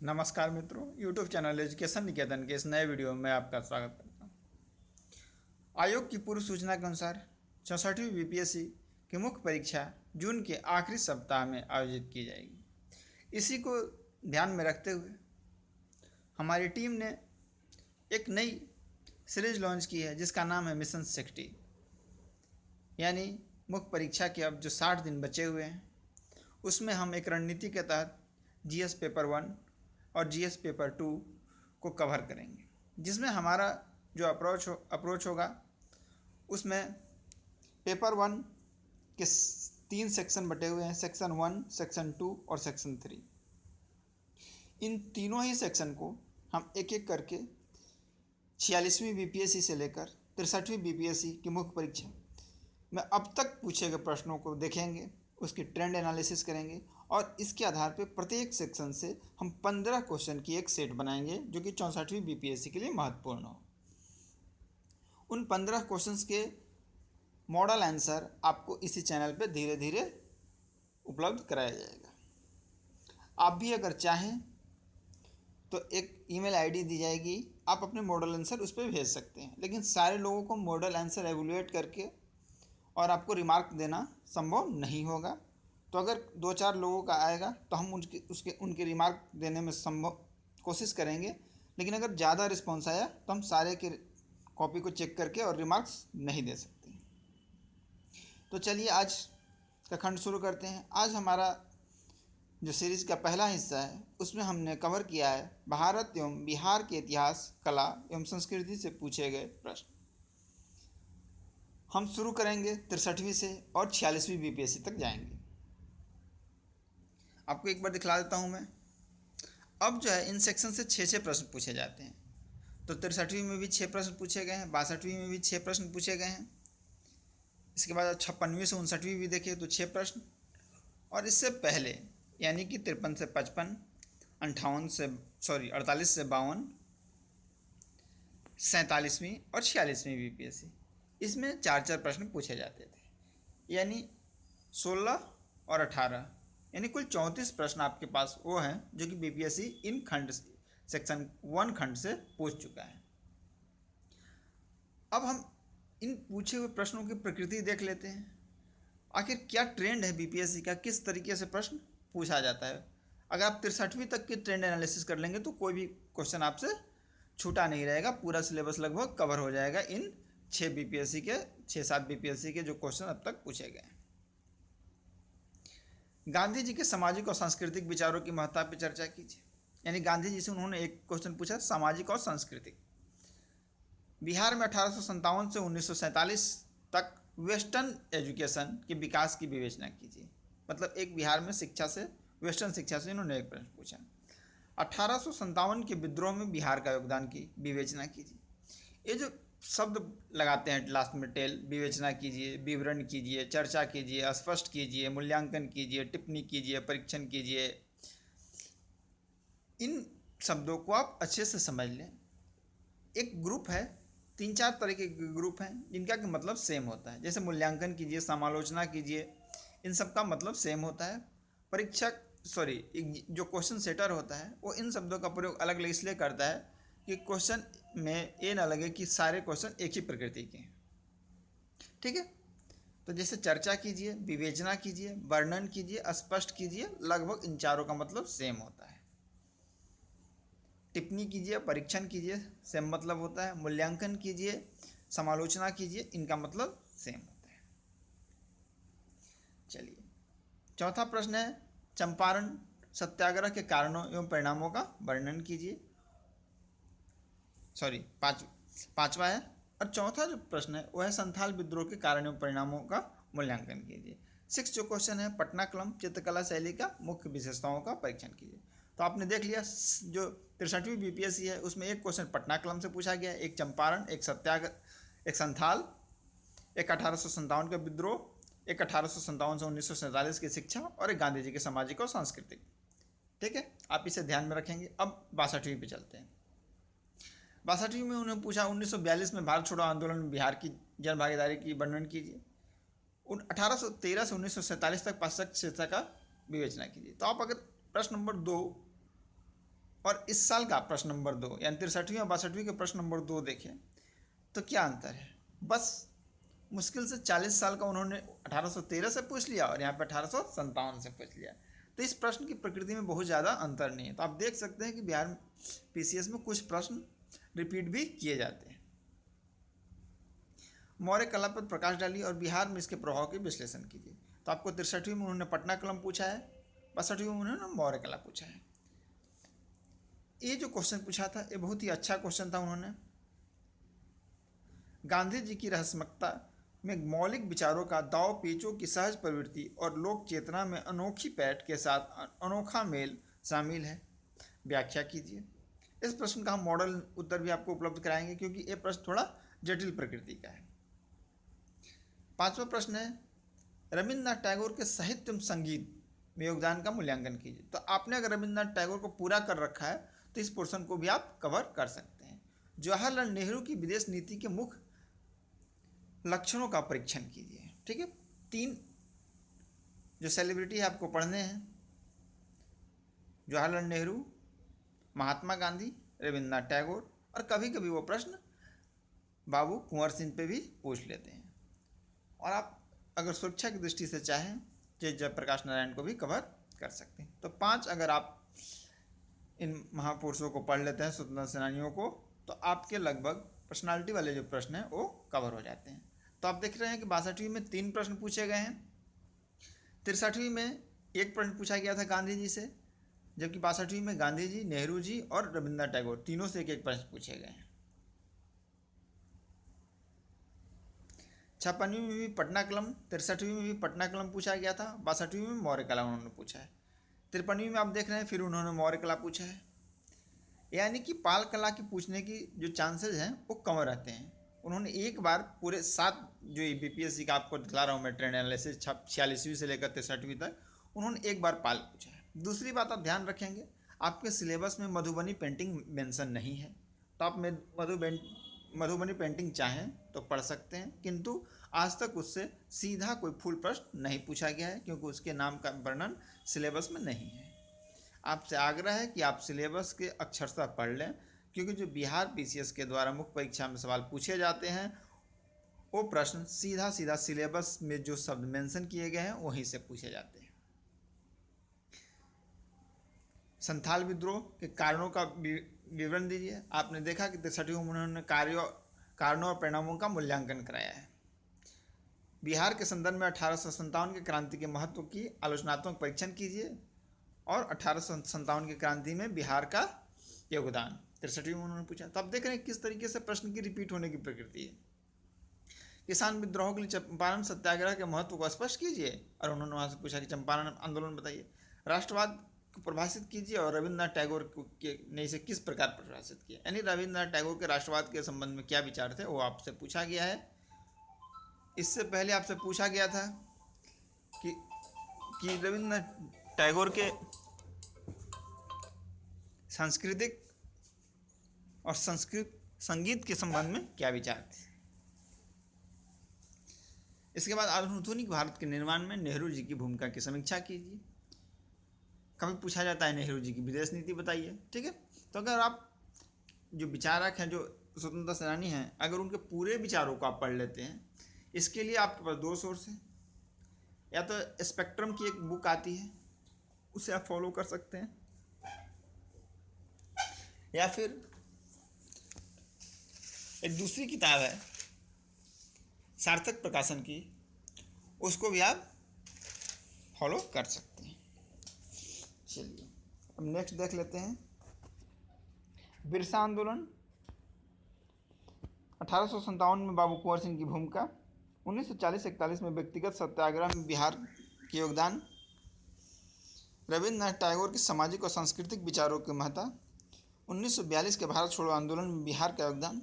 नमस्कार मित्रों, YouTube channel education निकेतन के इस नए वीडियो में आपका स्वागत करता हूँ। आयोग की पूर्व सूचना के अनुसार 64वीं बीपीएससी की मुख्य परीक्षा जून के आखिरी सप्ताह में आयोजित की जाएगी। इसी को ध्यान में रखते हुए हमारी टीम ने एक नई सीरीज लॉन्च की है जिसका नाम है मिशन 60। यानी मुख्य परीक्षा के अब जो 60 दिन बचे हुए हैं उसमें हम एक रणनीति के तहत जीएस पेपर 1 और जीएस पेपर 2 को कवर करेंगे, जिसमें हमारा जो अप्रोच होगा उसमें पेपर 1 के 3 सेक्शन बटे हुए हैं, सेक्शन 1, सेक्शन 2 और सेक्शन 3। इन तीनों ही सेक्शन को हम एक एक करके 46वीं बीपीएससी से लेकर 63वीं बीपीएससी की मुख्य परीक्षा में अब तक पूछे गए प्रश्नों को देखेंगे, उसकी ट्रेंड एनालिसिस करेंगे और इसके आधार पर प्रत्येक सेक्शन से हम 15 क्वेश्चन की एक सेट बनाएंगे जो कि 64वीं बीपीएससी के लिए महत्वपूर्ण हो। उन 15 क्वेश्चंस के मॉडल आंसर आपको इसी चैनल पे धीरे धीरे उपलब्ध कराया जाएगा। आप भी अगर चाहें तो एक ईमेल आईडी दी जाएगी, आप अपने मॉडल आंसर उस पर भेज सकते हैं, लेकिन सारे लोगों को मॉडल आंसर एवेलुएट करके और आपको रिमार्क देना संभव नहीं होगा। तो अगर 2-4 लोगों का आएगा तो हम उनके रिमार्क देने में संभव कोशिश करेंगे, लेकिन अगर ज़्यादा रिस्पॉन्स आया तो हम सारे के कॉपी को चेक करके और रिमार्क्स नहीं दे सकते। तो चलिए आज का खंड शुरू करते हैं। आज हमारा जो सीरीज़ का पहला हिस्सा है उसमें हमने कवर किया है भारत एवं बिहार के इतिहास, कला एवं संस्कृति से पूछे गए प्रश्न। हम शुरू करेंगे 63वीं से और 46वीं बीपीएससी तक जाएंगे। आपको एक बार दिखला देता हूँ मैं। अब जो है इन सेक्शन से 6 प्रश्न पूछे जाते हैं। तो 63वीं में भी 6 प्रश्न पूछे गए हैं, 62वीं में भी 6 प्रश्न पूछे गए हैं। इसके बाद 56वीं से 59वीं भी देखिए तो 6 प्रश्न, और इससे पहले यानी कि 53 से 55, 48 से 52, 47वीं और 46वीं बीपीएससी, इसमें 4 प्रश्न पूछे जाते थे। यानी 16 और 18 यानी कुल 34 प्रश्न आपके पास वो हैं जो कि बीपीएससी इन खंड सेक्शन 1 खंड से पूछ चुका है। अब हम इन पूछे हुए प्रश्नों की प्रकृति देख लेते हैं। आखिर क्या ट्रेंड है बीपीएससी का, किस तरीके से प्रश्न पूछा जाता है। अगर आप 63वीं तक की ट्रेंड एनालिसिस कर लेंगे तो कोई भी क्वेश्चन आपसे छूटा नहीं रहेगा, पूरा सिलेबस लगभग कवर हो जाएगा इन 6-7 बीपीएससी के जो क्वेश्चन अब तक पूछे गए हैं। गांधी जी के सामाजिक और सांस्कृतिक विचारों की महत्ता पर चर्चा कीजिए। यानी गांधी जी से उन्होंने एक क्वेश्चन पूछा सामाजिक और सांस्कृतिक। बिहार में 1857 से 1947 तक वेस्टर्न एजुकेशन के विकास की विवेचना कीजिए। मतलब एक बिहार में शिक्षा से, वेस्टर्न शिक्षा से इन्होंने एक प्रश्न पूछा। 1857 के विद्रोह में बिहार का योगदान की विवेचना कीजिए। ये जो शब्द लगाते हैं लास्ट में टेल, विवेचना कीजिए, विवरण कीजिए, चर्चा कीजिए, स्पष्ट कीजिए, मूल्यांकन कीजिए, टिप्पणी कीजिए, परीक्षण कीजिए, इन शब्दों को आप अच्छे से समझ लें। एक ग्रुप है, 3-4 तरीके के ग्रुप हैं जिनका कि मतलब सेम होता है। जैसे मूल्यांकन कीजिए, समालोचना कीजिए, इन सब का मतलब सेम होता है। परीक्षक जो क्वेश्चन सेटर होता है वो इन शब्दों का प्रयोग अलग अलग इसलिए करता है कि क्वेश्चन में ये ना लगे कि सारे क्वेश्चन एक ही प्रकृति के हैं। ठीक है, तो जैसे चर्चा कीजिए, विवेचना कीजिए, वर्णन कीजिए, स्पष्ट कीजिए, लगभग इन चारों का मतलब सेम होता है। टिप्पणी कीजिए, परीक्षण कीजिए, सेम मतलब होता है। मूल्यांकन कीजिए, समालोचना कीजिए, इनका मतलब सेम होता है। चलिए, चौथा प्रश्न है चंपारण सत्याग्रह के कारणों एवं परिणामों का वर्णन कीजिए। पांचवा है। और चौथा जो प्रश्न है वो है संथाल विद्रोह के कारण एवं परिणामों का मूल्यांकन कीजिए। 6 जो क्वेश्चन है पटनाकलम चित्रकला शैली का मुख्य विशेषताओं का परीक्षण कीजिए। तो आपने देख लिया जो 63वीं बीपीएससी है उसमें एक क्वेश्चन पटनाकलम से पूछा गया, एक चंपारण, एक सत्याग्रह, एक संथाल, एक 1857 का विद्रोह, एक 1857 से 1947 की शिक्षा और एक गांधी जी के सामाजिक और सांस्कृतिक। ठीक है, आप इसे ध्यान में रखेंगे। अब 62वीं पे चलते हैं। 62वीं में उन्होंने पूछा 1942 में भारत छोड़ो आंदोलन में बिहार की जन भागीदारी की वर्णन कीजिए। 1813 से 1947 तक पाश्चात्य शिक्षा का विवेचना कीजिए। तो आप अगर प्रश्न नंबर 2 और इस साल का प्रश्न नंबर 2 यानी 63वीं और 62वीं के प्रश्न नंबर 2 देखें तो क्या अंतर है? बस मुश्किल से 40 साल का उन्होंने 1813 से पूछ लिया और यहाँ पे 1857 से पूछ लिया। तो इस प्रश्न की प्रकृति में बहुत ज़्यादा अंतर नहीं है। तो आप देख सकते हैं कि बिहार पीसीएस में कुछ प्रश्न रिपीट भी किए जाते हैं। मौर्य कला पर प्रकाश डालिए और बिहार में इसके प्रभाव के विश्लेषण कीजिए। तो आपको 63वीं में उन्होंने पटना कलम पूछा है, 62वीं में उन्होंने मौर्य कला पूछा है। ये जो क्वेश्चन पूछा था ये बहुत ही अच्छा क्वेश्चन था। उन्होंने गांधी जी की रहस्यमयता में मौलिक विचारों का दाव पेचों की सहज प्रवृत्ति और लोक चेतना में अनोखी पैठ के साथ अनोखा मेल शामिल है, व्याख्या कीजिए। इस प्रश्न का हम मॉडल उत्तर भी आपको उपलब्ध कराएंगे क्योंकि ये प्रश्न थोड़ा जटिल प्रकृति का है। 5वां प्रश्न है रविन्द्रनाथ टैगोर के साहित्य एवं संगीत में योगदान का मूल्यांकन कीजिए। तो आपने अगर रविन्द्रनाथ टैगोर को पूरा कर रखा है तो इस पोर्शन को भी आप कवर कर सकते हैं। जवाहरलाल नेहरू की विदेश नीति के मुख्य लक्षणों का परीक्षण कीजिए। ठीक है, 3 जो सेलिब्रिटी है आपको पढ़ने हैं, जवाहरलाल नेहरू, महात्मा गांधी, रविन्द्रनाथ टैगोर, और कभी कभी वो प्रश्न बाबू कुंवर सिंह पे भी पूछ लेते हैं। और आप अगर सुरक्षा की दृष्टि से चाहें तो जयप्रकाश नारायण को भी कवर कर सकते हैं। तो 5 अगर आप इन महापुरुषों को पढ़ लेते हैं, स्वतंत्रता सेनानियों को, तो आपके लगभग पर्सनालिटी वाले जो प्रश्न हैं वो कवर हो जाते हैं। तो आप देख रहे हैं कि 62वीं में 3 प्रश्न पूछे गए हैं, 63वीं में 1 प्रश्न पूछा गया था गांधी जी से, जबकि 62वीं में गांधी जी, नेहरू जी और रविन्द्रनाथ टैगोर तीनों से 1-1 प्रश्न पूछे गए हैं। 56वीं में भी पटना कलम, 63वीं में भी पटना कलम पूछा गया था, 62वीं में मौर्य कला उन्होंने पूछा है, 53वीं में आप देख रहे हैं फिर उन्होंने मौर्य कला पूछा है। यानी कि पाल कला की पूछने की जो चांसेस हैं वो कम रहते हैं। उन्होंने एक बार पूरे 7 जो बीपीएससी का आपको दिखला रहा हूँ मैं ट्रेंड एनालिसिस 46वीं से लेकर 63वीं तक, उन्होंने एक बार पाल पूछा है। दूसरी बात आप ध्यान रखेंगे, आपके सिलेबस में मधुबनी पेंटिंग मेंशन नहीं है। तो आप मधुबनी पेंटिंग चाहें तो पढ़ सकते हैं, किंतु आज तक उससे सीधा कोई फुल प्रश्न नहीं पूछा गया है क्योंकि उसके नाम का वर्णन सिलेबस में नहीं है। आपसे आग्रह है कि आप सिलेबस के अक्षरशः पढ़ लें, क्योंकि जो बिहार पीसीएस के द्वारा मुख्य परीक्षा में सवाल पूछे जाते हैं वो प्रश्न सीधा सीधा सिलेबस में जो शब्द मेंशन किए गए हैं वहीं से पूछे जाते हैं। संथाल विद्रोह के कारणों का विवरण दीजिए। आपने देखा कि 63वीं में उन्होंने कारणों और परिणामों का मूल्यांकन कराया है। बिहार के संदर्भ में 1857 के क्रांति के महत्व की आलोचनात्मक परीक्षण कीजिए और 1857 की क्रांति में बिहार का योगदान 63वीं में उन्होंने पूछा। तो आप देख रहे हैं किस तरीके से प्रश्न की रिपीट होने की प्रकृति है। किसान विद्रोह के लिए चंपारण सत्याग्रह के महत्व को स्पष्ट कीजिए और उन्होंने वहाँ से पूछा कि चंपारण आंदोलन बताइए। राष्ट्रवाद को परिभाषित कीजिए और रविन्द्रनाथ टैगोर ने इसे किस प्रकार परिभाषित किया। यानी रविन्द्रनाथ टैगोर के राष्ट्रवाद के संबंध में क्या विचार थे वो आपसे पूछा गया है। इससे पहले आपसे पूछा गया था कि रविन्द्रनाथ टैगोर के सांस्कृतिक और संगीत के संबंध में क्या विचार थे। इसके बाद आधुनिक भारत के निर्माण में नेहरू जी की भूमिका की समीक्षा कीजिए। कभी पूछा जाता है नेहरू जी की विदेश नीति बताइए। ठीक है, तो अगर आप जो विचारक हैं, जो स्वतंत्रता सेनानी हैं, अगर उनके पूरे विचारों को आप पढ़ लेते हैं, इसके लिए आपके पास 2 सोर्स हैं। या तो स्पेक्ट्रम की एक बुक आती है, उसे आप फॉलो कर सकते हैं, या फिर एक दूसरी किताब है सार्थक प्रकाशन की, उसको भी आप फॉलो कर सकते हैं। चलिए अब नेक्स्ट देख लेते हैं। बिरसा आंदोलन 1857 में बाबू कुंवर सिंह की भूमिका, 1940-41 में व्यक्तिगत सत्याग्रह में बिहार के योगदान, रविन्द्रनाथ टैगोर के सामाजिक और सांस्कृतिक विचारों की महत्ता, 1942 के भारत छोड़ो आंदोलन में बिहार का योगदान,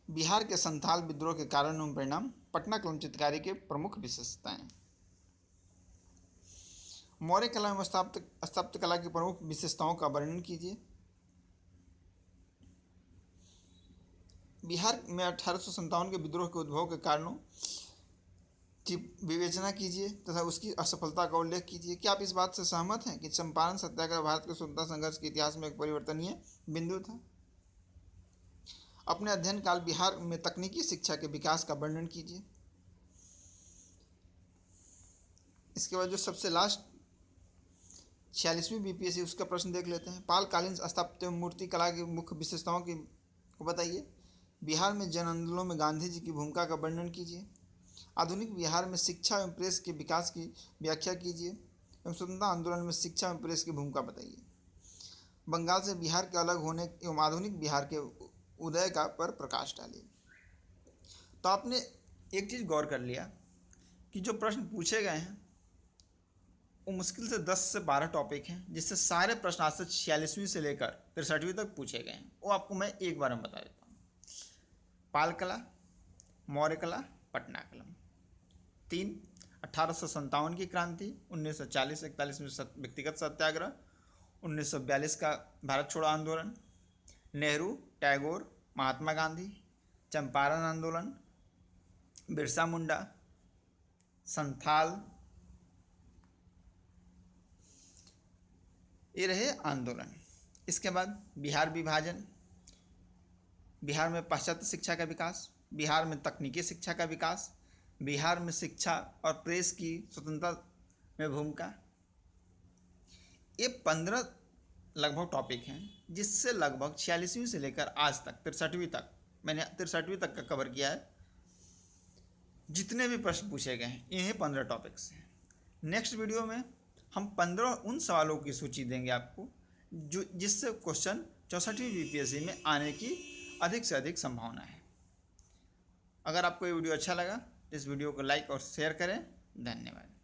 बिहार के संथाल विद्रोह के कारण एवं परिणाम, पटना कलम चित्रकारी के प्रमुख विशेषताएं। मौर्य कला एवं स्थापत्य कला की प्रमुख विशेषताओं का वर्णन कीजिए। बिहार में 1857 के विद्रोह के उद्भव के कारणों की विवेचना कीजिए तथा उसकी असफलता का उल्लेख कीजिए। क्या आप इस बात से सहमत हैं कि चंपारण सत्याग्रह भारत के स्वतंत्रता संघर्ष के इतिहास में एक परिवर्तनीय बिंदु था? अपने अध्ययन काल बिहार में तकनीकी शिक्षा के विकास का वर्णन कीजिए। इसके बाद जो सबसे लास्ट 46वीं बीपीएससी उसका प्रश्न देख लेते हैं। पालकालीन स्थापत्य मूर्ति कला की मुख्य विशेषताओं की को बताइए। बिहार में जन आंदोलनों में गांधी जी की भूमिका का वर्णन कीजिए। आधुनिक बिहार में शिक्षा एवं प्रेस के विकास की व्याख्या कीजिए एवं स्वतंत्रता आंदोलन में शिक्षा एवं प्रेस की भूमिका बताइए। बंगाल से बिहार के अलग होने एवं आधुनिक बिहार के उदय का पर प्रकाश डालिए। तो आपने एक चीज़ गौर कर लिया कि जो प्रश्न पूछे गए हैं वो मुश्किल से 10 से 12 टॉपिक हैं, जिससे सारे प्रश्न आज से 46वीं से लेकर 63वीं तक पूछे गए हैं। वो आपको मैं एक बार में बता देता हूँ। पाल कला, मौर्य कला, पटना कलम। 3, 1857 की क्रांति, 1940-41 में व्यक्तिगत सत्याग्रह, 1942 का भारत छोड़ो आंदोलन, नेहरू, टैगोर, महात्मा गांधी, चंपारण आंदोलन, बिरसा मुंडा, संथाल, ये रहे आंदोलन। इसके बाद बिहार विभाजन, बिहार में पाश्चात्य शिक्षा का विकास, बिहार में तकनीकी शिक्षा का विकास, बिहार में शिक्षा और प्रेस की स्वतंत्रता में भूमिका। ये 15 लगभग टॉपिक हैं, जिससे लगभग 46वीं से लेकर आज तक 63वीं तक, मैंने 63वीं तक का कवर किया है। जितने भी प्रश्न पूछे गए हैं इन्हीं 15 टॉपिक्स हैं। नेक्स्ट वीडियो में हम 15 उन सवालों की सूची देंगे आपको जो जिससे क्वेश्चन 64वीं बीपीएससी में आने की अधिक से अधिक संभावना है। अगर आपको ये वीडियो अच्छा लगा तो इस वीडियो को लाइक और शेयर करें। धन्यवाद।